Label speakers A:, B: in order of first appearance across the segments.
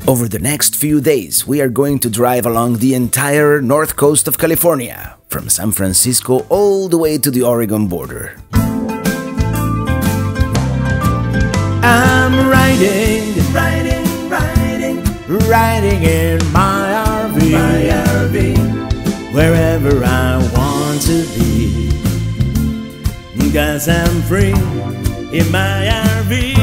A: Over the next few days, we are going to drive along the entire north coast of California, from San Francisco all the way to the Oregon border. I'm riding in my RV, wherever I want to be, 'cause I'm free in my RV.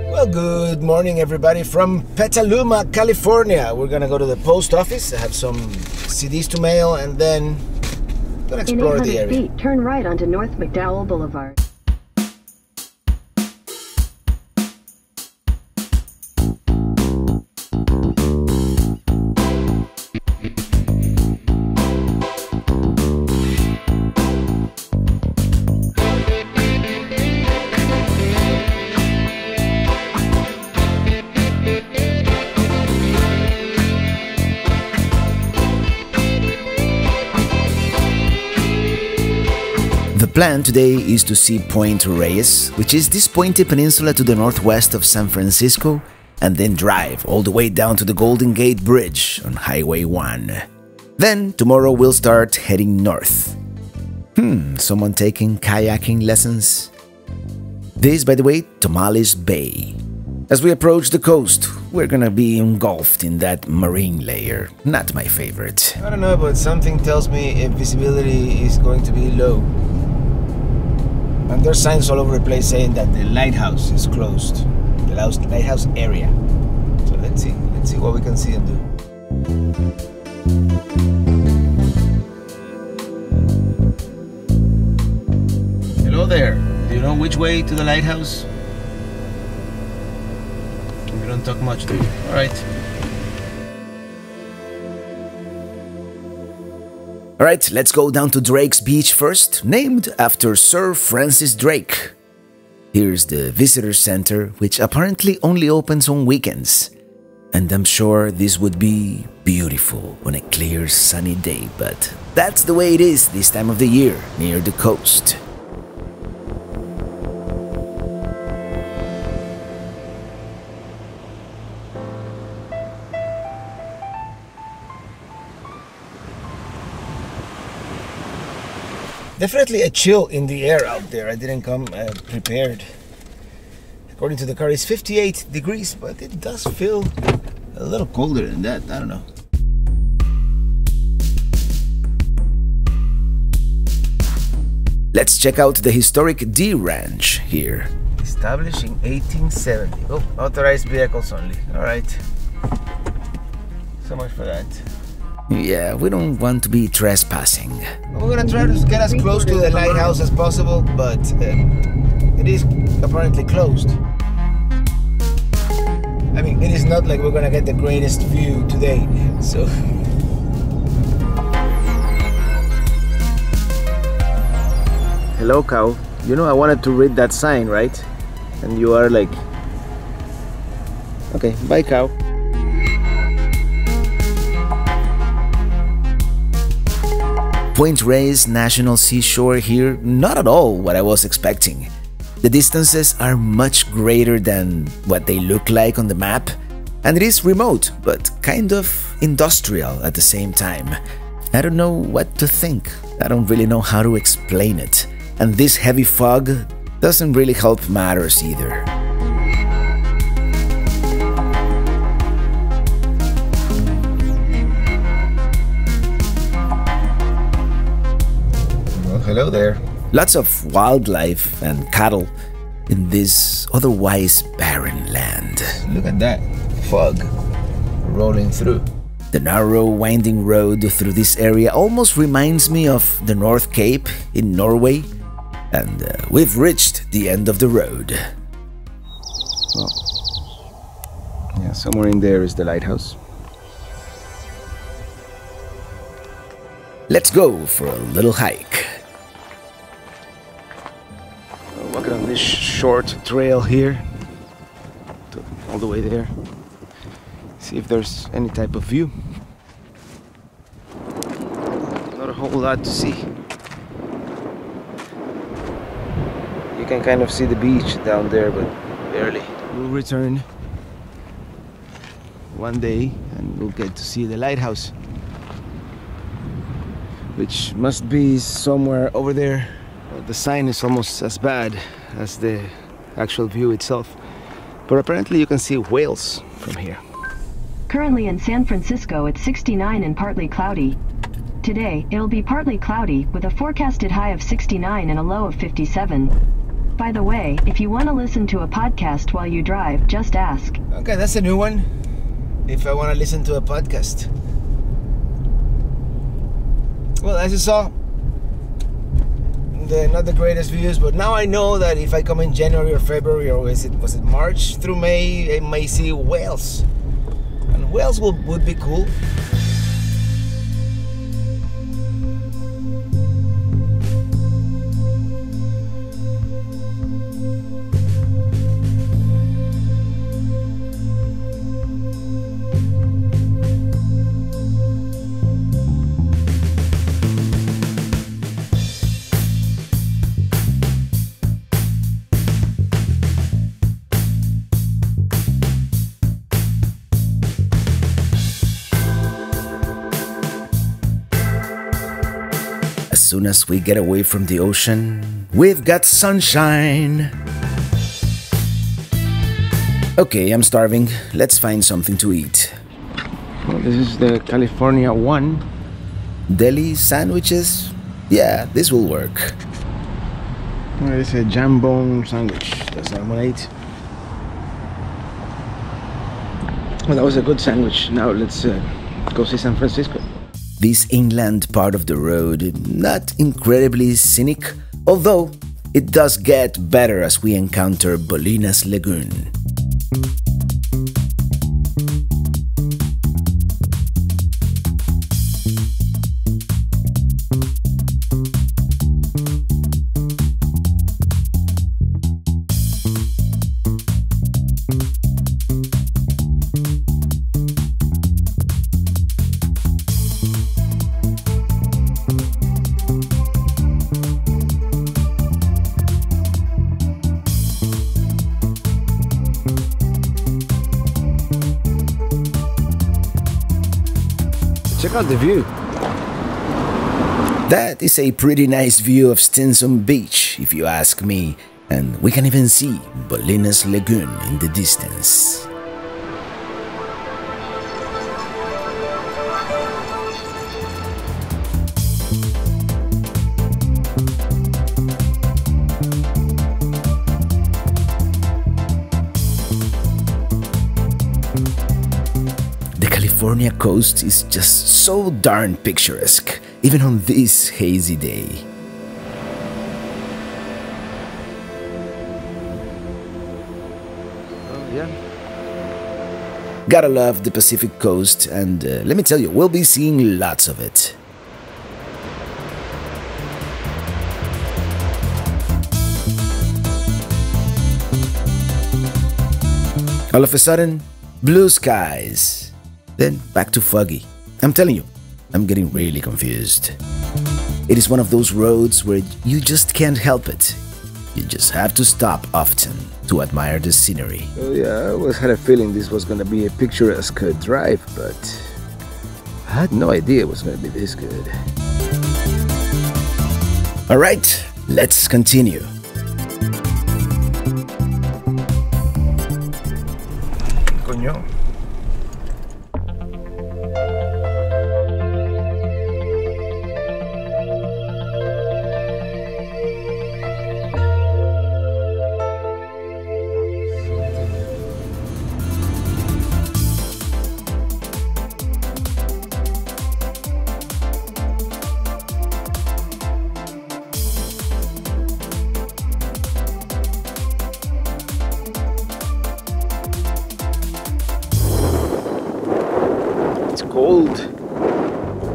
A: Well, good morning everybody from Petaluma, California. We're gonna go to the post office. I have some CDs to mail and then gonna explore the area.
B: Feet, turn right onto North McDowell Boulevard.
A: The plan today is to see Point Reyes, which is this pointy peninsula to the northwest of San Francisco, and then drive all the way down to the Golden Gate Bridge on Highway 1. Then, tomorrow we'll start heading north. Someone taking kayaking lessons? This, by the way, Tomales Bay. As we approach the coast, we're gonna be engulfed in that marine layer. Not my favorite.
C: I don't know, but something tells me visibility is going to be low. And there's signs all over the place saying that the lighthouse is closed. The lighthouse area. So let's see what we can see and do. Hello there. Do you know which way to the lighthouse? You don't talk much, do you? Alright.
A: Alright, let's go down to Drake's Beach first, named after Sir Francis Drake. Here's the visitor center, which apparently only opens on weekends. And I'm sure this would be beautiful on a clear sunny day, but that's the way it is this time of the year, near the coast.
C: Definitely a chill in the air out there. I didn't come prepared. According to the car, it's 58 degrees, but it does feel a little colder than that. I don't know.
A: Let's check out the historic D Ranch here.
C: Established in 1870. Oh, authorized vehicles only. All right. So much for that.
A: Yeah, we don't want to be trespassing.
C: We're gonna try to get as close to the lighthouse as possible, but it is apparently closed. I mean, it is not like we're gonna get the greatest view today, so... Hello, cow. You know I wanted to read that sign, right? And you are like... Okay, bye, cow.
A: Point Reyes National Seashore here, not at all what I was expecting. The distances are much greater than what they look like on the map, and it is remote, but kind of industrial at the same time. I don't know what to think. I don't really know how to explain it. And this heavy fog doesn't really help matters either.
C: Hello there.
A: Lots of wildlife and cattle in this otherwise barren land.
C: Look at that fog rolling through.
A: The narrow, winding road through this area almost reminds me of the North Cape in Norway, and we've reached the end of the road.
C: Well, yeah, somewhere in there is the lighthouse.
A: Let's go for a little hike.
C: Walking on this short trail here, all the way there. See if there's any type of view. whole lot to see. You can kind of see the beach down there, but barely. We'll return one day and we'll get to see the lighthouse, which must be somewhere over there. The sign is almost as bad as the actual view itself, but apparently you can see whales from here.
B: Currently in San Francisco, it's 69 and partly cloudy. Today, it'll be partly cloudy with a forecasted high of 69 and a low of 57. By the way, if you want to listen to a podcast while you drive, just ask.
C: Okay, that's a new one. If I want to listen to a podcast. Well, as you saw, not the greatest views, but now I know that if I come in January or February, or was it March through May, I may see whales. And whales would be cool.
A: As soon as we get away from the ocean, we've got sunshine. Okay, I'm starving. Let's find something to eat.
C: Well, this is the California one.
A: Deli sandwiches? Yeah, this will work.
C: Well, it's a jambone sandwich. That's what I'm gonna eat. Well, that was a good sandwich. Now let's go see San Francisco.
A: This inland part of the road, not incredibly scenic, although it does get better as we encounter Bolinas Lagoon.
C: Check out the view.
A: That is a pretty nice view of Stinson Beach, if you ask me, and we can even see Bolinas Lagoon in the distance. The California coast is just so darn picturesque, even on this hazy day.
C: Oh, yeah.
A: Gotta love the Pacific coast, and let me tell you, we'll be seeing lots of it. All of a sudden, blue skies. Then back to foggy. I'm telling you, I'm getting really confused. It is one of those roads where you just can't help it. You just have to stop often to admire the scenery.
C: Oh, yeah, I always had a feeling this was gonna be a picturesque drive, but I had no idea it was gonna be this good.
A: Alright, let's continue.
C: Coño. Cold.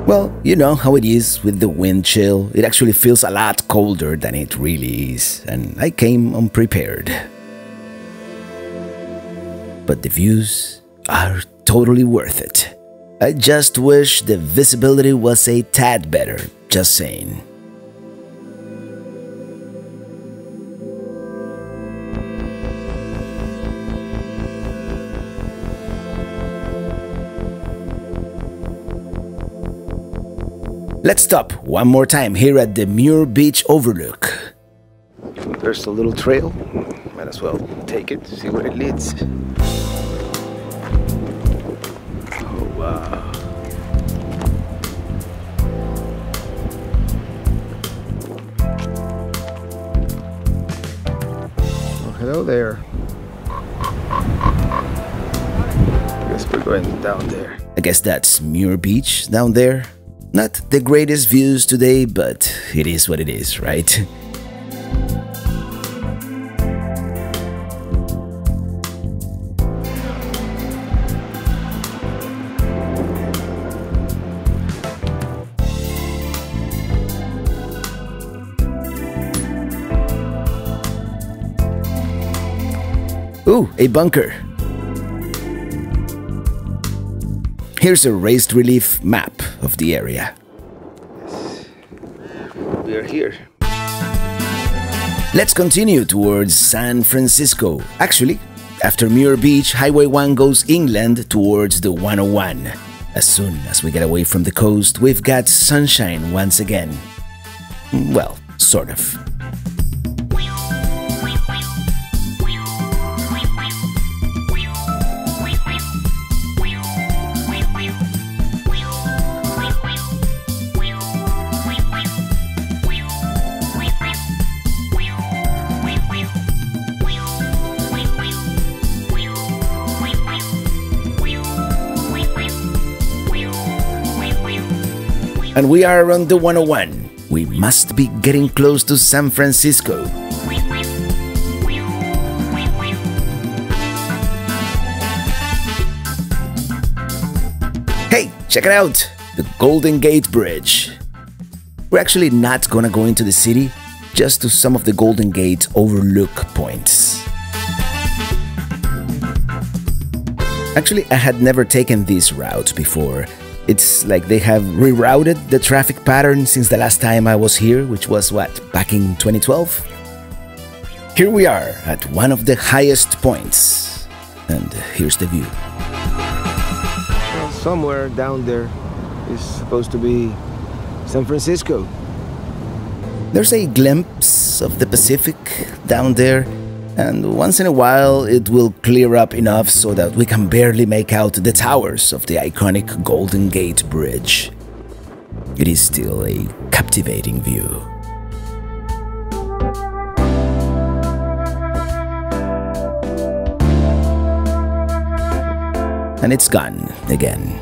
A: Well, you know how it is with the wind chill. It actually feels a lot colder than it really is, and I came unprepared. But the views are totally worth it. I just wish the visibility was a tad better, just saying. Let's stop one more time here at the Muir Beach Overlook. There's a little trail. Might as well take it, see where it leads. Oh, wow. Oh, hello there. I guess we're going down there. I guess that's Muir Beach down there. Not the greatest views today, but it is what it is, right? Ooh, a bunker. Here's a raised relief map of the area. Yes. We are here. Let's continue towards San Francisco. Actually, after Muir Beach, Highway 1 goes inland towards the 101. As soon as we get away from the coast, we've got sunshine once again. Well, sort of. And we are on the 101. We must be getting close to San Francisco. Hey, check it out! The Golden Gate Bridge. We're actually not gonna go into the city, just to some of the Golden Gate Overlook points. Actually, I had never taken this route before. It's like they have rerouted the traffic pattern since the last time I was here, which was what, back in 2012? Here we are at one of the highest points, and here's the view. Well, somewhere down there is supposed to be San Francisco. There's a glimpse of the Pacific down there, and once in a while it will clear up enough so that we can barely make out the towers of the iconic Golden Gate Bridge. It is still a captivating view. And it's gone again.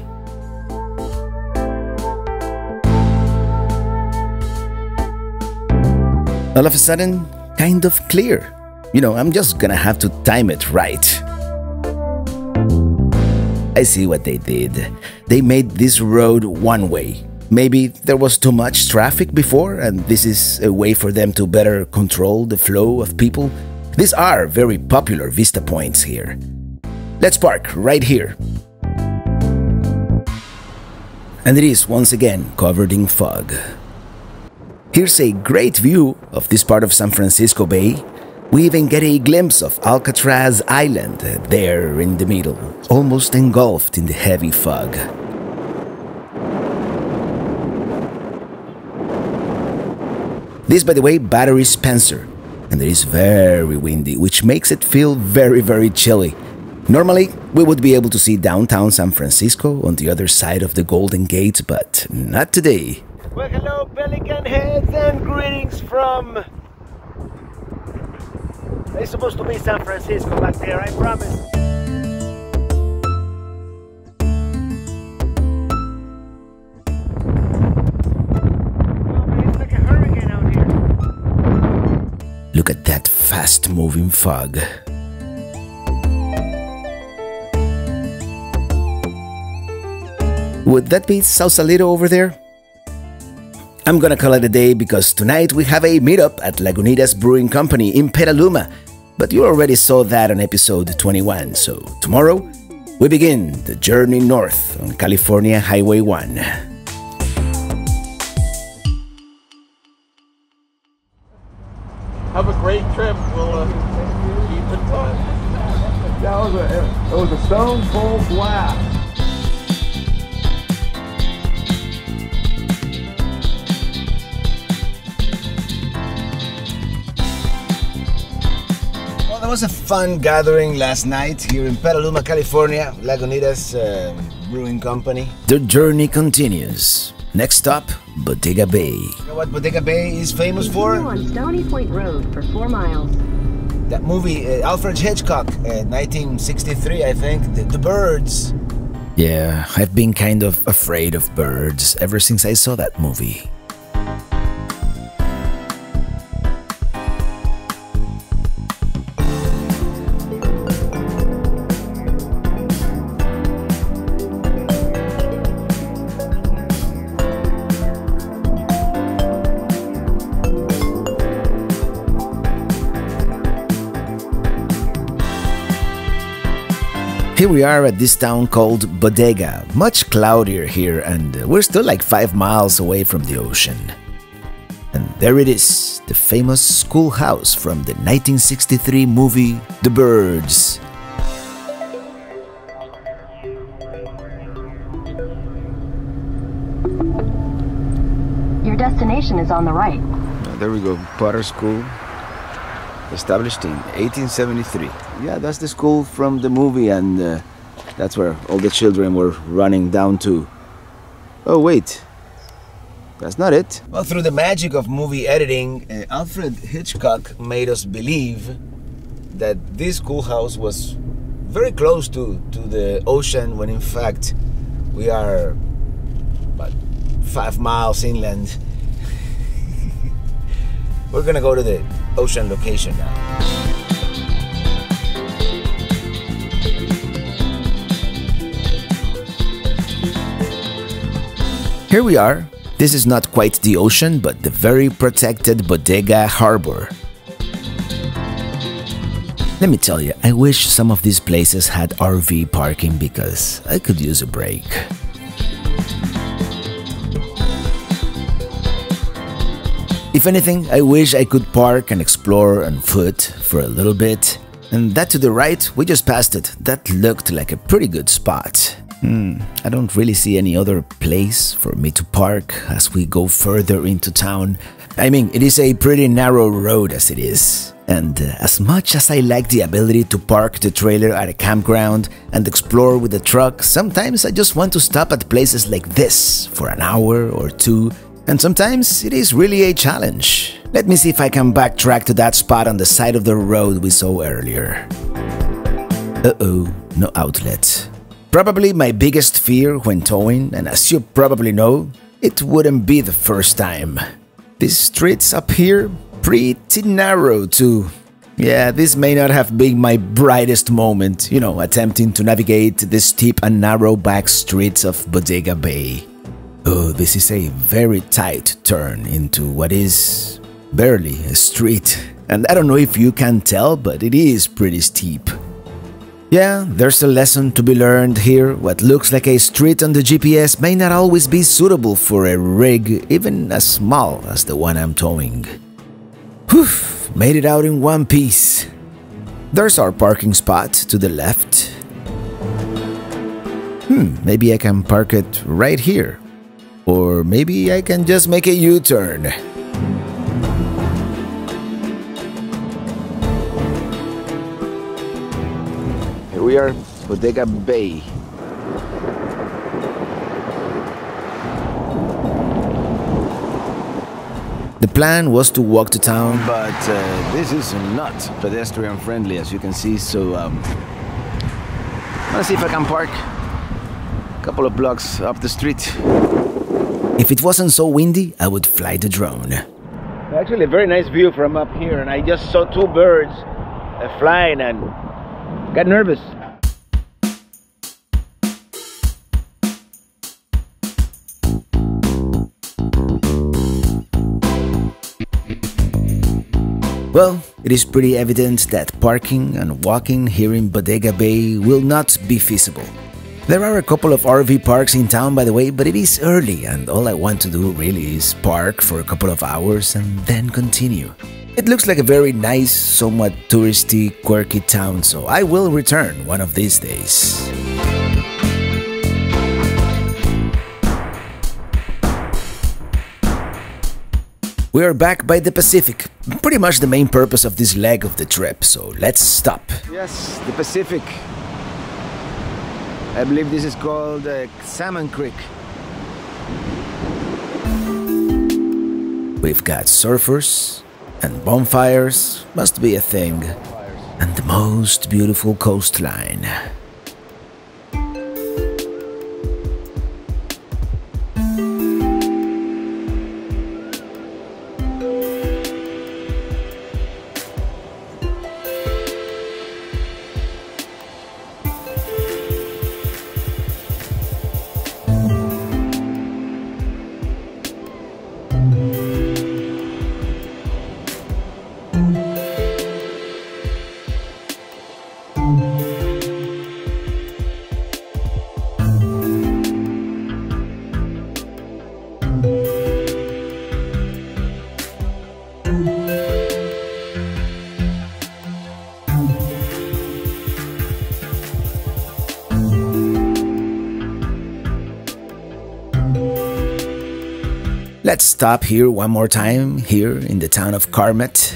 A: All of a sudden, kind of clear. You know, I'm just gonna have to time it right. I see what they did. They made this road one way. Maybe there was too much traffic before, and this is a way for them to better control the flow of people. These are very popular vista points here. Let's park right here. And it is once again covered in fog. Here's a great view of this part of San Francisco Bay. We even get a glimpse of Alcatraz Island there in the middle, almost engulfed in the heavy fog. This, by the way, Battery Spencer, and it is very windy, which makes it feel very, very chilly. Normally, we would be able to see downtown San Francisco on the other side of the Golden Gate, but not today. Well, hello, Pelican heads, and greetings from... It's supposed to be San Francisco back there, I promise. Oh, it's like a hurricane out here. Look at that fast-moving fog. Would that be Sausalito over there? I'm gonna call it a day because tonight we have a meetup at Lagunitas Brewing Company in Petaluma. But you already saw that on episode 21, so tomorrow we begin the journey north on California Highway 1.
D: Have a great trip. We'll keep in touch.
E: It was a stone cold blast.
C: Well, there was a fun gathering last night here in Petaluma, California, Lagunitas Brewing Company.
A: The journey continues. Next stop, Bodega Bay.
C: You know what Bodega Bay is famous for?
B: Continue on Stony Point Road for 4 miles.
C: That movie, Alfred Hitchcock, 1963, I think, The Birds.
A: Yeah, I've been kind of afraid of birds ever since I saw that movie. Here we are at this town called Bodega, much cloudier here, and we're still like 5 miles away from the ocean. And there it is, the famous schoolhouse from the 1963 movie The Birds.
B: Your destination is on the right.
C: There we go, Potter School, established in 1873. Yeah, that's the school from the movie, and that's where all the children were running down to. Oh wait, that's not it. Well, through the magic of movie editing, Alfred Hitchcock made us believe that this schoolhouse was very close to the ocean, when in fact we are about 5 miles inland. We're gonna go to the ocean location now.
A: Here we are. This is not quite the ocean, but the very protected Bodega Harbor. Let me tell you, I wish some of these places had RV parking because I could use a break. If anything, I wish I could park and explore on foot for a little bit. And that to the right, we just passed it. That looked like a pretty good spot. I don't really see any other place for me to park as we go further into town. I mean, it is a pretty narrow road as it is. And as much as I like the ability to park the trailer at a campground and explore with the truck, sometimes I just want to stop at places like this for an hour or two. And sometimes it is really a challenge. Let me see if I can backtrack to that spot on the side of the road we saw earlier. Uh-oh, no outlet. Probably my biggest fear when towing, and as you probably know, it wouldn't be the first time. These streets up here, pretty narrow too. Yeah, this may not have been my brightest moment, you know, attempting to navigate the steep and narrow back streets of Bodega Bay. Oh, this is a very tight turn into what is barely a street. And I don't know if you can tell, but it is pretty steep. Yeah, there's a lesson to be learned here. What looks like a street on the GPS may not always be suitable for a rig even as small as the one I'm towing. Whew, made it out in one piece. There's our parking spot to the left. Maybe I can park it right here. Or maybe I can just make a U-turn.
C: Here we are, Bodega Bay.
A: The plan was to walk to town,
C: But this is not pedestrian friendly, as you can see, so let's see if I can park a couple of blocks up the street.
A: if it wasn't so windy, I would fly the drone.
C: Actually, a very nice view from up here, and I just saw two birds flying and got nervous.
A: Well, it is pretty evident that parking and walking here in Bodega Bay will not be feasible. There are a couple of RV parks in town, by the way, but it is early and all I want to do really is park for a couple of hours and then continue. It looks like a very nice, somewhat touristy, quirky town, so I will return one of these days. We are back by the Pacific, pretty much the main purpose of this leg of the trip, so let's stop.
C: Yes, the Pacific. I believe this is called Salmon Creek.
A: We've got surfers and bonfires, must be a thing, and the most beautiful coastline. Let's stop here one more time, here in the town of Carmet.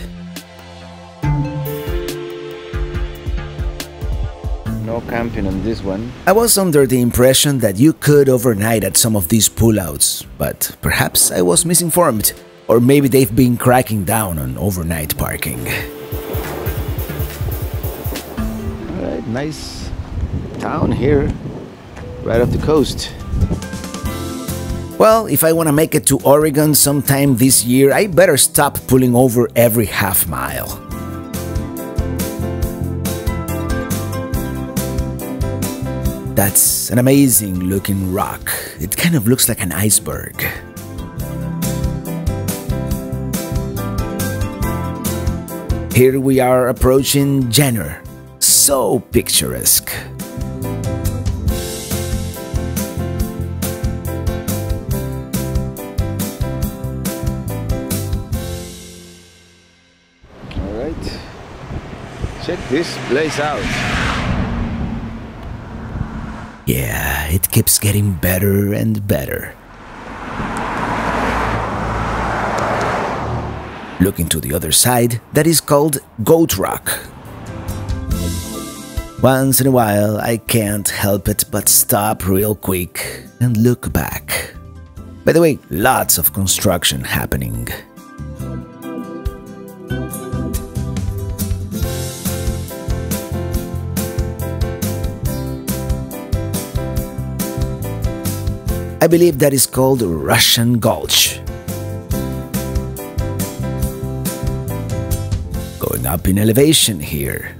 C: No camping on this one.
A: I was under the impression that you could overnight at some of these pullouts, but perhaps I was misinformed, or maybe they've been cracking down on overnight parking.
C: Alright, nice town here, right off the coast.
A: Well, if I want to make it to Oregon sometime this year, I better stop pulling over every half mile. That's an amazing looking rock. It kind of looks like an iceberg. Here we are approaching Jenner. So picturesque.
C: Check this place out.
A: Yeah, it keeps getting better and better. Looking to the other side, that is called Goat Rock. Once in a while, I can't help it but stop real quick and look back. By the way, lots of construction happening. I believe that is called Russian Gulch. Going up in elevation here.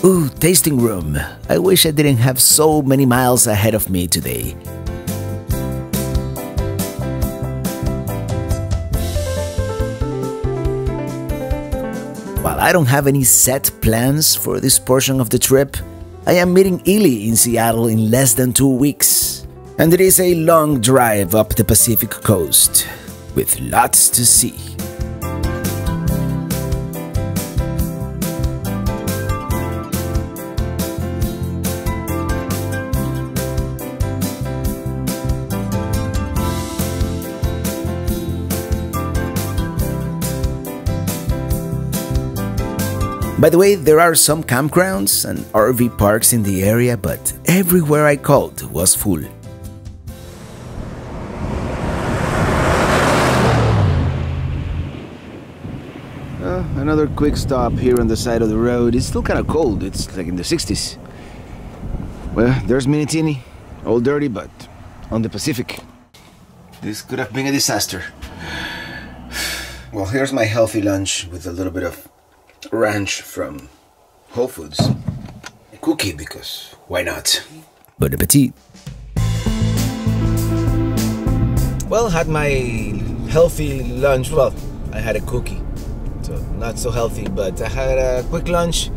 A: Ooh, tasting room. I wish I didn't have so many miles ahead of me today. While I don't have any set plans for this portion of the trip, I am meeting Ely in Seattle in less than 2 weeks, and it is a long drive up the Pacific coast, with lots to see. By the way, there are some campgrounds and RV parks in the area, but everywhere I called was full.
C: Another quick stop here on the side of the road. It's still kind of cold. It's like in the 60s. Well, there's Minitini. All dirty, but on the Pacific. This could have been a disaster. Well, here's my healthy lunch with a little bit of ranch from Whole Foods. A cookie, because why not?
A: Bon appetit.
C: Well, had my healthy lunch. Well, I had a cookie, so not so healthy, but I had a quick lunch.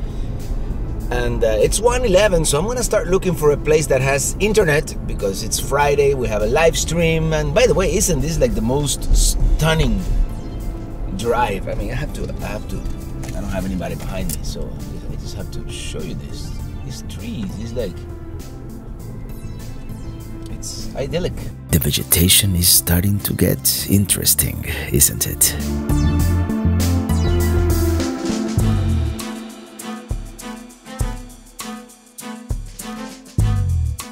C: And it's 1:11, so I'm gonna start looking for a place that has internet, because it's Friday, we have a live stream. And by the way, isn't this like the most stunning drive? I mean, I don't have anybody behind me, so I just have to show you this. These trees, it's idyllic.
A: The vegetation is starting to get interesting, isn't it?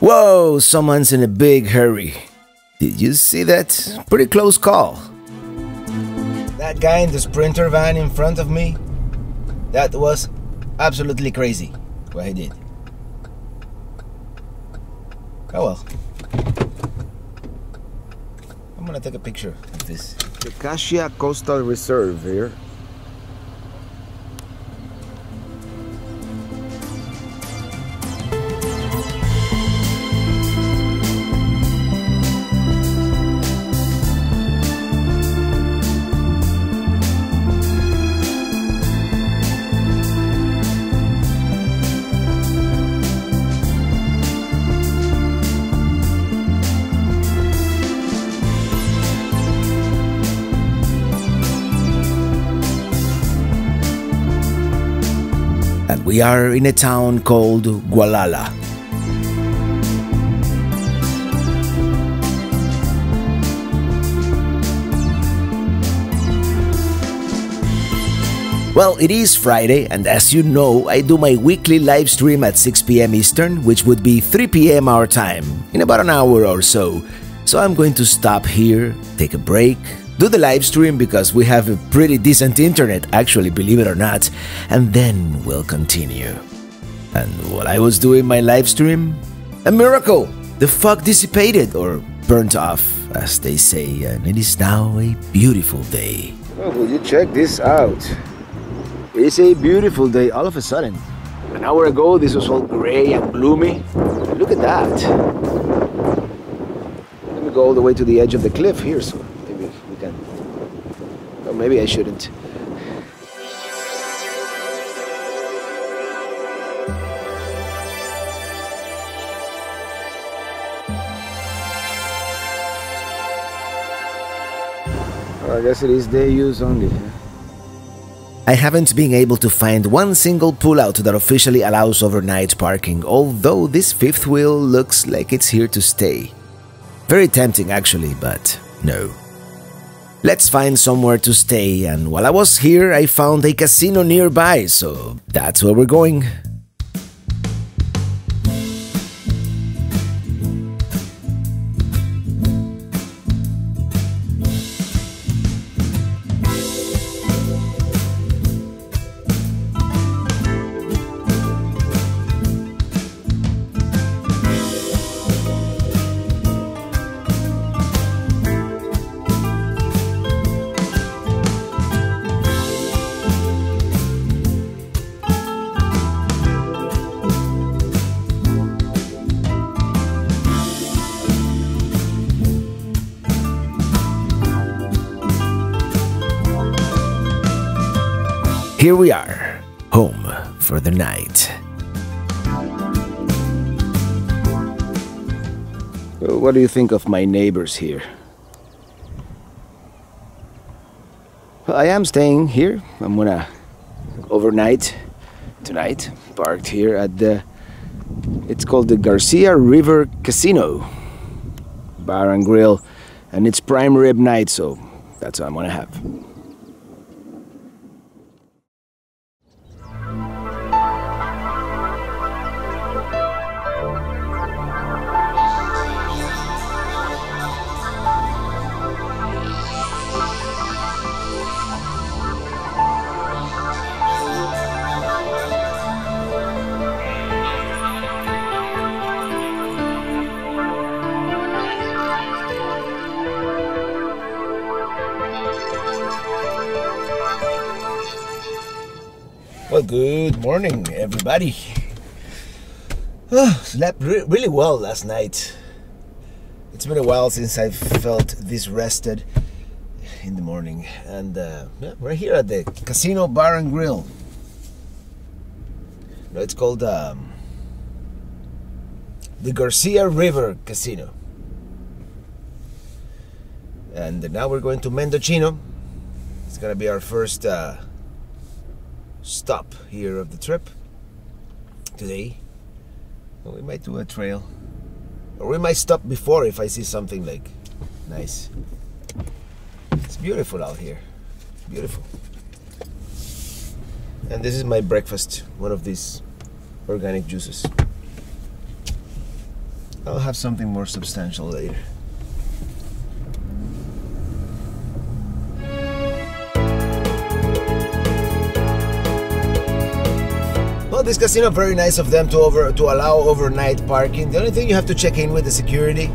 A: Whoa, someone's in a big hurry. Did you see that? Pretty close call.
C: That guy in the Sprinter van in front of me, that was absolutely crazy what he did. Oh well. I'm gonna take a picture of this. The Garcia Coastal Reserve here.
A: We are in a town called Gualala. Well, it is Friday, and as you know, I do my weekly live stream at 6 p.m. Eastern, which would be 3 p.m. our time, in about an hour or so. So I'm going to stop here, take a break, do the live stream because we have a pretty decent internet, actually, believe it or not, and then we'll continue. And while I was doing my live stream, a miracle! The fog dissipated, or burnt off, as they say, and it is now a beautiful day.
C: Oh, will you check this out? It's a beautiful day all of a sudden. An hour ago, this was all gray and gloomy. Look at that. Let me go all the way to the edge of the cliff here, so maybe we can... Or maybe I shouldn't. I guess it is day use only.
A: I haven't been able to find one single pullout that officially allows overnight parking, although this fifth wheel looks like it's here to stay. Very tempting actually, but no. Let's find somewhere to stay, and while I was here I found a casino nearby, so that's where we're going. Here we are, home for the night.
C: What do you think of my neighbors here? Well, I am staying here. I'm gonna overnight tonight, parked here at the... It's called the Garcia River Casino Bar and Grill, and it's prime rib night, so that's what I'm gonna have. Well, good morning, everybody. Slept really well last night. It's been a while since I've felt this rested. in the morning, and yeah, we're here at the Casino Bar and Grill. No, it's called the Garcia River Casino. And now we're going to Mendocino. It's gonna be our first stop here of the trip today. We might do a trail, or we might stop before if I see something like nice. It's beautiful out here, beautiful. And this is my breakfast, one of these organic juices. I'll have something more substantial later. Well, this casino, very nice of them to allow overnight parking. The only thing, you have to check in with the security,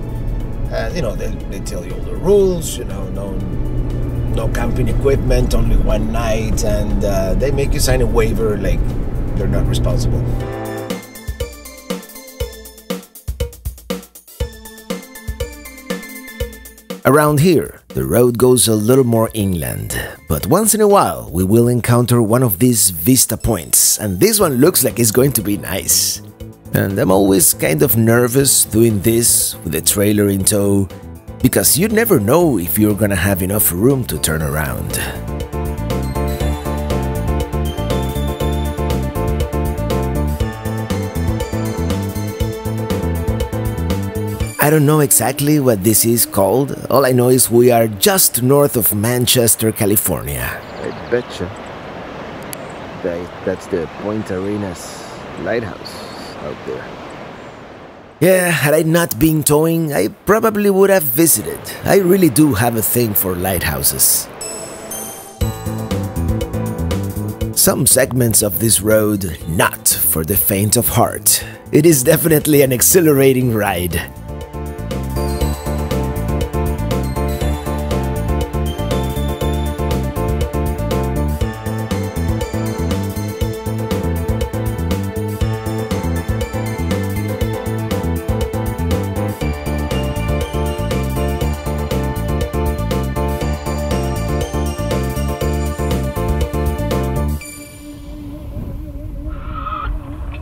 C: and you know they tell you all the rules. You know, no camping equipment, only one night, and they make you sign a waiver like they're not responsible.
A: Around here, the road goes a little more inland, but once in a while we will encounter one of these vista points, and this one looks like it's going to be nice. And I'm always kind of nervous doing this with the trailer in tow, because you never know if you're gonna have enough room to turn around. I don't know exactly what this is called. All I know is we are just north of Manchester, California.
C: I betcha that's the Point Arenas lighthouse out there.
A: Yeah, had I not been towing, I probably would have visited. I really do have a thing for lighthouses. Some segments of this road, not for the faint of heart. It is definitely an exhilarating ride.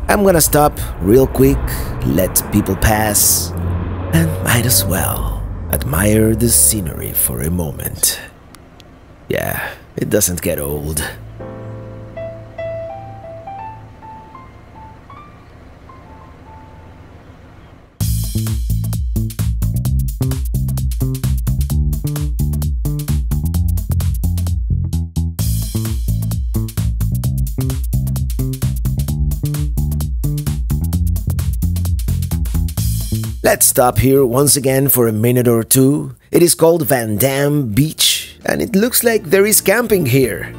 A: I'm gonna stop real quick, let people pass, and might as well admire the scenery for a moment. Yeah, it doesn't get old. Let's stop here once again for a minute or two. It is called Damme Beach, and it looks like there is camping here.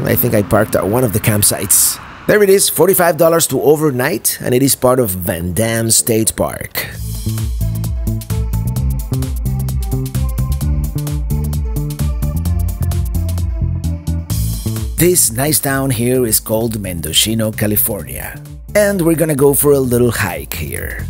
A: I think I parked at one of the campsites. There it is, $45 to overnight, and it is part of Van Damme State Park. This nice town here is called Mendocino, California, and we're gonna go for a little hike here.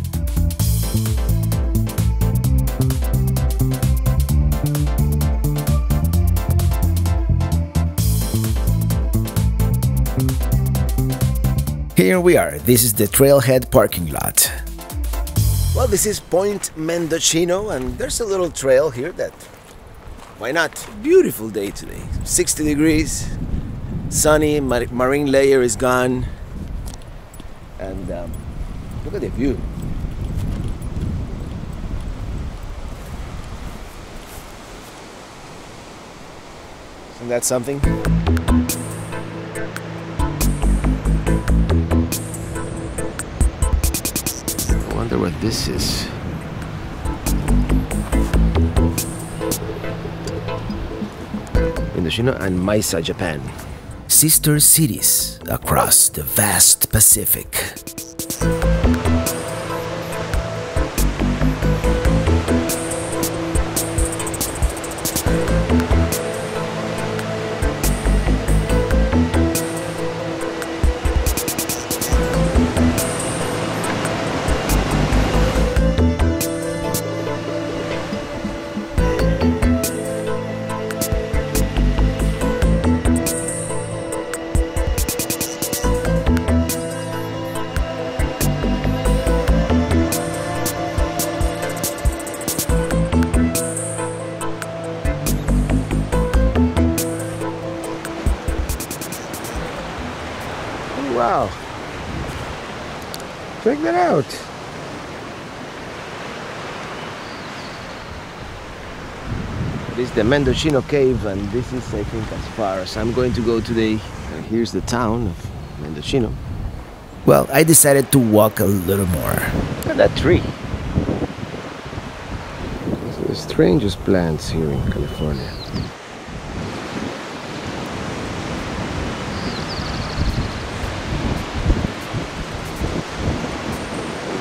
A: Here we are, this is the Trailhead Parking lot. Well, this is Point Mendocino, and there's a little trail here that, why not? Beautiful day today, 60 degrees, sunny, marine layer is gone, and look at the view. Isn't that something? I wonder what this is. Mendocino and Maisa, Japan. Sister cities across the vast Pacific.
C: Check that out. It is the Mendocino Cave, and this is, I think, as far as I'm going to go today. Here's the town of Mendocino.
A: Well, I decided to walk a little more.
C: Look at that tree. It's the strangest plants here in California.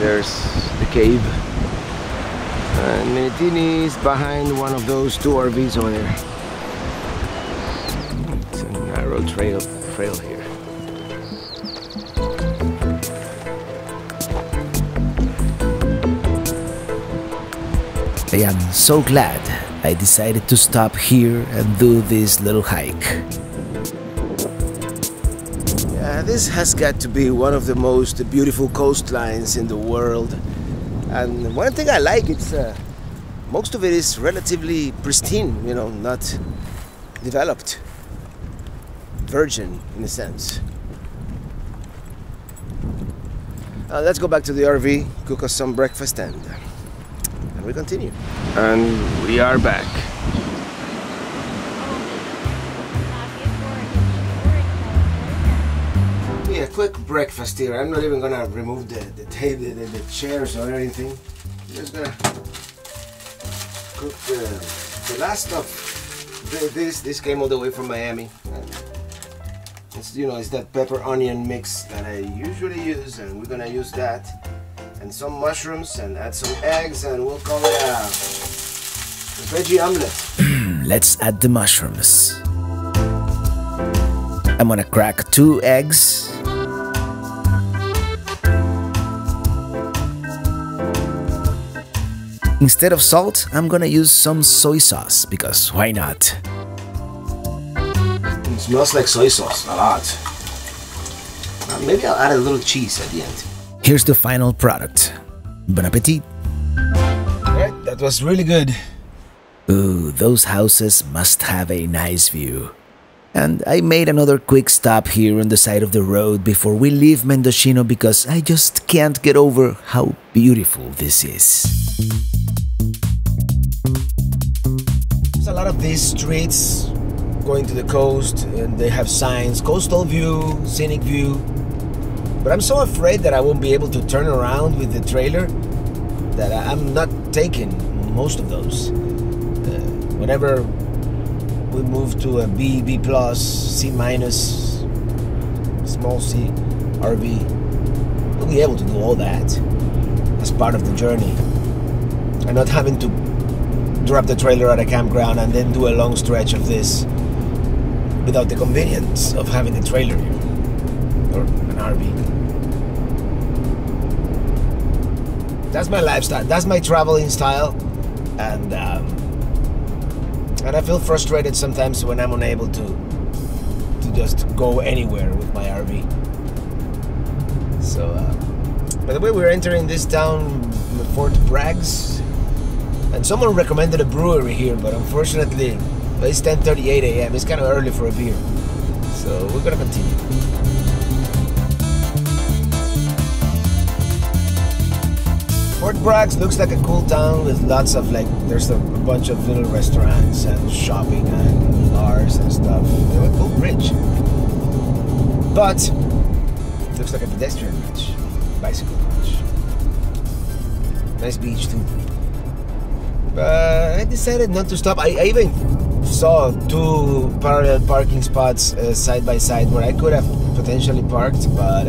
C: There's the cave. And Minitini is behind one of those two RVs over there. It's a narrow trail here.
A: I am so glad I decided to stop here and do this little hike.
C: Yeah, this has got to be one of the most beautiful coastlines in the world. And one thing I like, it's most of it is relatively pristine, you know, not developed. Virgin, in a sense. Let's go back to the RV, cook us some breakfast, and we continue. And we are back. Yeah, quick breakfast here. I'm not even gonna remove the table, the chairs or anything. I'm just gonna cook the last stuff. This came all the way from Miami. It's, you know, it's that pepper onion mix that I usually use, and we're gonna use that and some mushrooms and add some eggs, and we'll call it a veggie omelet.
A: Let's add the mushrooms. I'm gonna crack 2 eggs. Instead of salt, I'm gonna use some soy sauce, because why not?
C: It smells like soy sauce a lot. Maybe I'll add a little cheese at the end.
A: Here's the final product. Bon appetit!
C: Alright, that was really good.
A: Ooh, those houses must have a nice view. And I made another quick stop here on the side of the road before we leave Mendocino because I just can't get over how beautiful this is.
C: There's a lot of these streets going to the coast, and they have signs, coastal view, scenic view. But I'm so afraid that I won't be able to turn around with the trailer that I'm not taking most of those. Whenever we move to a B, B+, C-, small C RV, we'll be able to do all that as part of the journey, and not having to drop the trailer at a campground and then do a long stretch of this without the convenience of having the trailer here, or an RV. That's my lifestyle, that's my traveling style, and I feel frustrated sometimes when I'm unable to just go anywhere with my RV. So, by the way, we're entering this town, Fort Braggs, and someone recommended a brewery here, but unfortunately, it's 10:38 a.m. It's kind of early for a beer, so we're gonna continue. Fort Braggs looks like a cool town with lots of, like, there's a bunch of little restaurants and shopping and bars and stuff. They have a cool bridge, but it looks like a pedestrian bridge, bicycle bridge. Nice beach too. But I decided not to stop. I even saw 2 parallel parking spots side by side where I could have potentially parked, but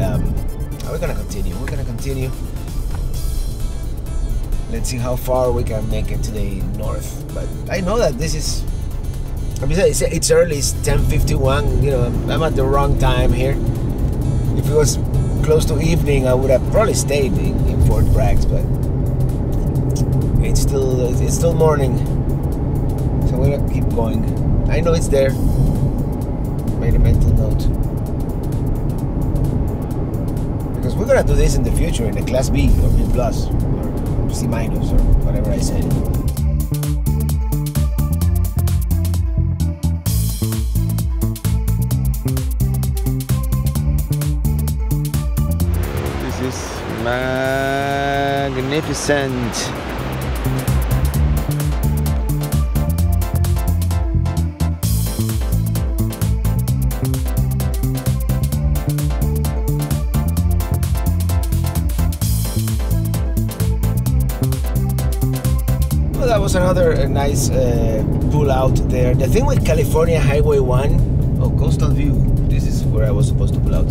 C: we're gonna continue. We're gonna continue. Let's see how far we can make it to the north. But I know that this is, I mean, it's early, it's 10:51. You know, I'm at the wrong time here. If it was close to evening, I would have probably stayed in Fort Braggs, but it's still morning, so we're gonna keep going. I know it's there. Made a mental note, because we're gonna do this in the future in a Class B or B+, or C- or whatever I said. This is magnificent. Well, that was another nice pull out there. The thing with California Highway 1, oh, Coastal View, this is where I was supposed to pull out.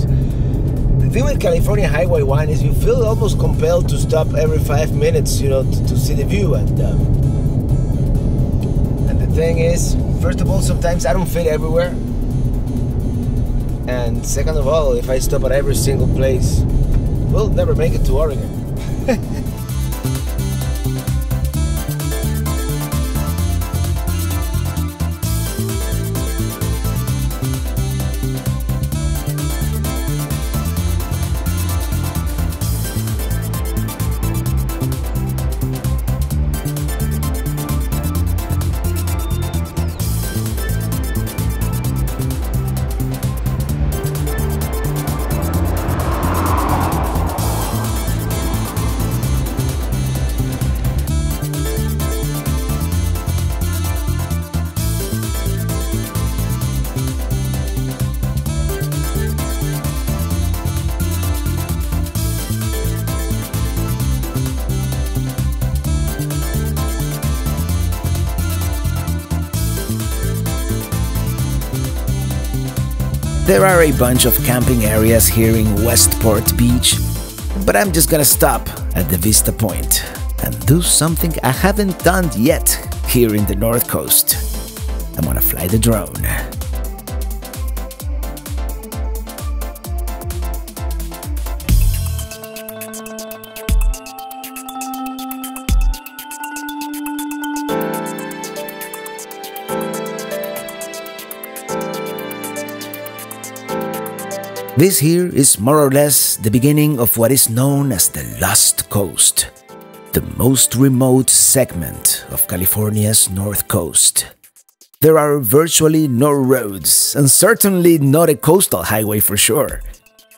C: The thing with California Highway 1 is you feel almost compelled to stop every 5 minutes, you know, to see the view. And the thing is, first of all, sometimes I don't fit everywhere. And second of all, if I stop at every single place, we'll never make it to Oregon. There are a bunch of camping areas here in Westport Beach, but I'm just gonna stop at the Vista Point and do something I haven't done yet here in the North Coast. I'm gonna fly the drone. This here is more or less the beginning of what is known as the Lost Coast, the most remote segment of California's North Coast. There are virtually no roads, and certainly not a coastal highway for sure.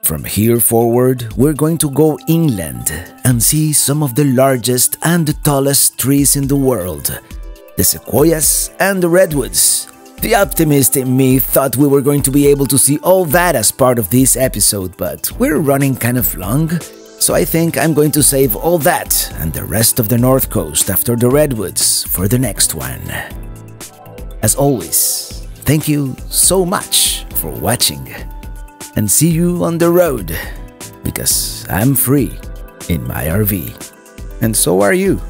C: From here forward, we're going to go inland and see some of the largest and the tallest trees in the world, the sequoias and the redwoods. The optimist in me thought we were going to be able to see all that as part of this episode, but we're running kind of long, so I think I'm going to save all that and the rest of the North Coast after the redwoods for the next one. As always, thank you so much for watching, and see you on the road, because I'm free in my RV, and so are you.